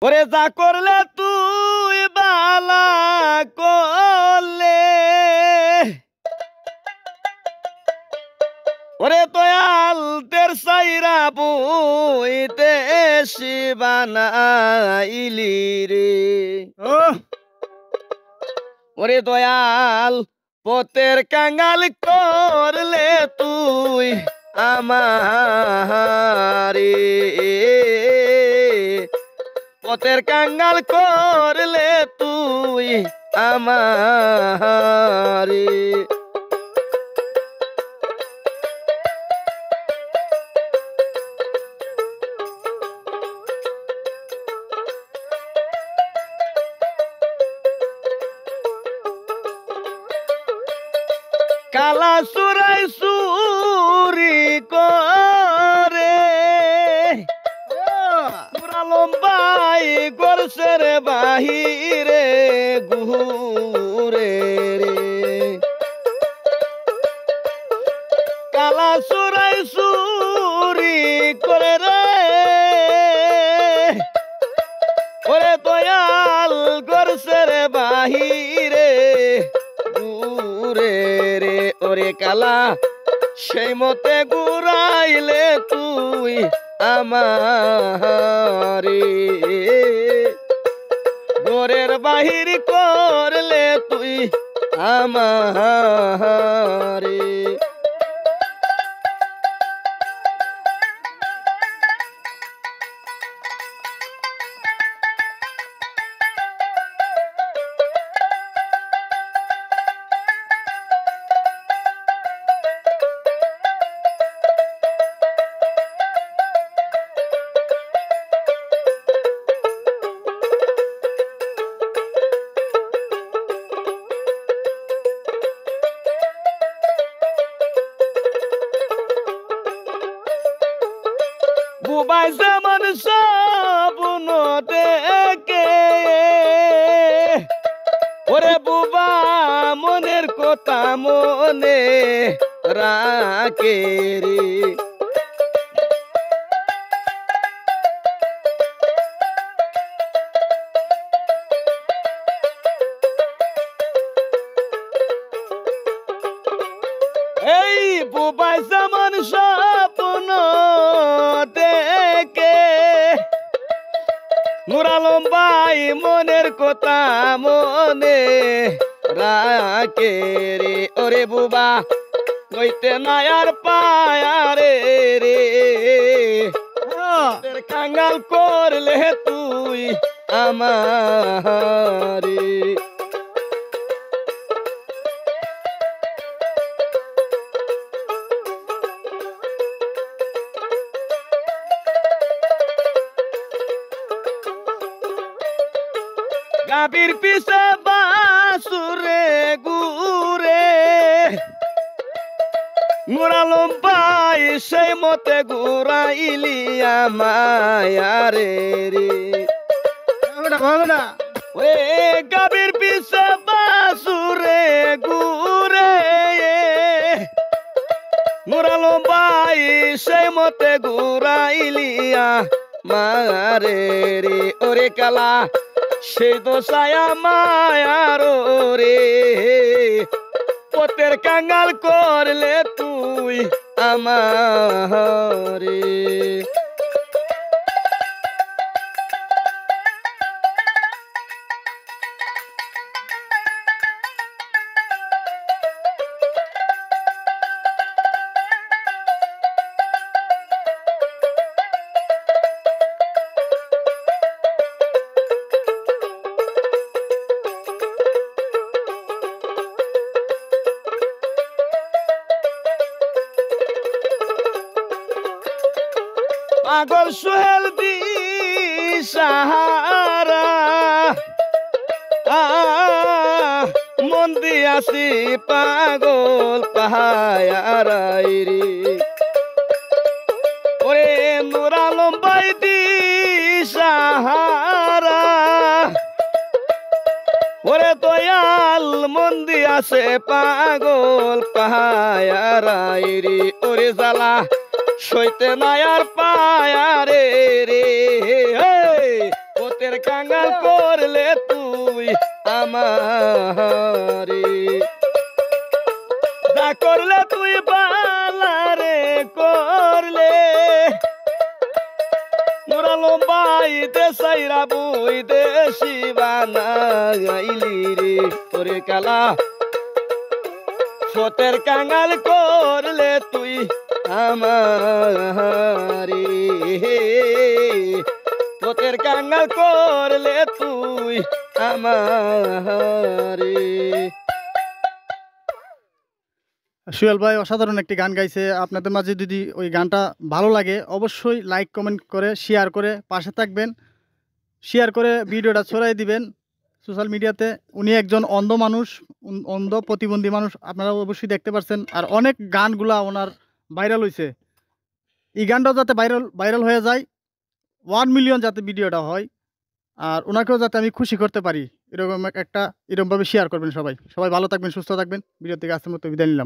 ওরে যা করলে তুই বালা করলে, ওরে দয়াল তের সাইরা বইতে শিবানাইলি রে। ওরে দয়াল পথের কাঙ্গাল করলে তুই আমারে, পথের কাঙ্গাল করলে তুই আমারে। কালা সুরাই সুরি করে লম্বাই গরসের বাহিরে ঘুরে রে। কালা সুরাই সুরি করে রে, ওরে দয়াল গরসের বাহিরে ঘুরে রে। ওরে কালা সেই মতে ঘুরাইলে তুই আমারে, ঘরের বাহির করলে তুই আমারে। বুবাই যেমন স্বপ্ন দেখে, ওরে বুবা মনের কথা মনে রাখে রে। এই বুবাই যেমন স্বপ্ন দেখে, নুরালম ভাই মনের কথা মনে রাখে রে। ওরে বুবা কইতে নায়ার পায়ারে রে, কাঙ্গাল করলে তুই আমারে। গাভীর পিছে বাসুরে ঘুরে, নুরালম ভাই সেই মতে ঘুরাইলি আমায়ারে রে। ওরে গাভীর পিছে বাসুরে ঘুরে, নুরালম ভাই সেই মতে ঘুরাইলি আমারে রে। ওরে কালা সেই দোষায়া মায়ার রে, পথের কাঙ্গাল করলে তুই আমারে। পাগল সোহেল দিশাহারা মন দিয়াছি পাগল পাহায়ারাই রে। ওরে নুরালম ভাই দিশাহারা, ওরে দয়াল মন দিয়াছে পাগল পাহায়ারাই রে। ওরে জ্বালা সইতে নায়ার পায়ারে রে, পথের কাঙ্গাল করলে তুই আমারে যা করলে তুই বালারে করলে নুরালম বাইতে সাইরা বুই দেশি বানাইলি রে ওরে কালা সতের কাঙ্গাল করলে তুই আমারে সতের কাঙ্গাল করলে তুই আমারে। সুহেল ভাই অসাধারণ একটি গান গাইছে। আপনাদের মাঝে যদি ওই গানটা ভালো লাগে অবশ্যই লাইক কমেন্ট করে শেয়ার করে পাশে থাকবেন, শেয়ার করে ভিডিওটা ছড়াই দিবেন সোশ্যাল মিডিয়াতে। উনি একজন অন্ধ মানুষ, অন্ধ প্রতিবন্ধী মানুষ, আপনারা অবশ্যই দেখতে পাচ্ছেন। আর অনেক গানগুলা ওনার ভাইরাল হয়েছে। এই গানটাও যাতে ভাইরাল হয়ে যায়, 1 মিলিয়ন যাতে ভিডিওটা হয়, আর ওনাকেও যাতে আমি খুশি করতে পারি, এরকমভাবে শেয়ার করবেন। সবাই ভালো থাকবেন, সুস্থ থাকবেন। ভিডিও থেকে আজকের মতো বিদায় নিলাম।